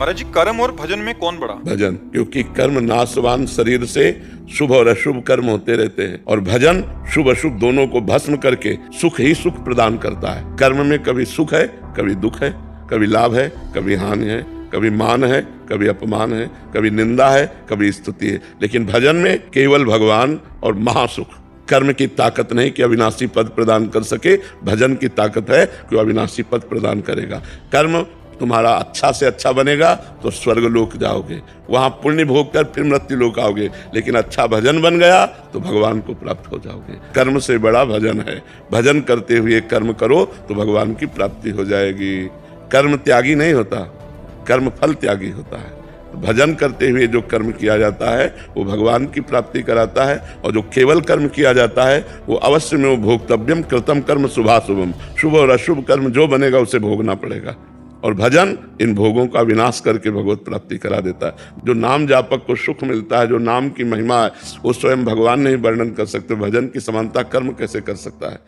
महाराज जी, कर्म और भजन में कौन बड़ा? भजन, क्योंकि कर्म नाशवान शरीर से शुभ और अशुभ कर्म होते रहते हैं, और भजन शुभ अशुभ दोनों को भस्म करके सुख ही सुख प्रदान करता है। कर्म में कभी सुख है, कभी दुख है, कभी लाभ है, कभी हानि है, कभी मान है, कभी अपमान है, कभी निंदा है, कभी स्तुति है। लेकिन भजन में केवल भगवान और महासुख। कर्म की ताकत नहीं कि अविनाशी पद प्रदान कर सके, भजन की ताकत है कि अविनाशी पद प्रदान करेगा। कर्म तुम्हारा अच्छा से अच्छा बनेगा तो स्वर्ग लोक जाओगे, वहां पुण्य भोग कर फिर मृत्यु लोक आओगे। लेकिन अच्छा भजन बन गया तो भगवान को प्राप्त हो जाओगे। कर्म से बड़ा भजन है। भजन करते हुए कर्म करो तो भगवान की प्राप्ति हो जाएगी। कर्म त्यागी नहीं होता, कर्म फल त्यागी होता है। भजन करते हुए जो कर्म किया जाता है वो भगवान की प्राप्ति कराता है, और जो केवल कर्म किया जाता है वो अवश्य में वो भोक्तव्यम कृतम कर्म शुभाशुभम, शुभ और अशुभ कर्म जो बनेगा उसे भोगना पड़ेगा। और भजन इन भोगों का विनाश करके भगवत प्राप्ति करा देता है। जो नाम जापक को सुख मिलता है, जो नाम की महिमा है, वो स्वयं भगवान नहीं वर्णन कर सकते। भजन की समानता कर्म कैसे कर सकता है?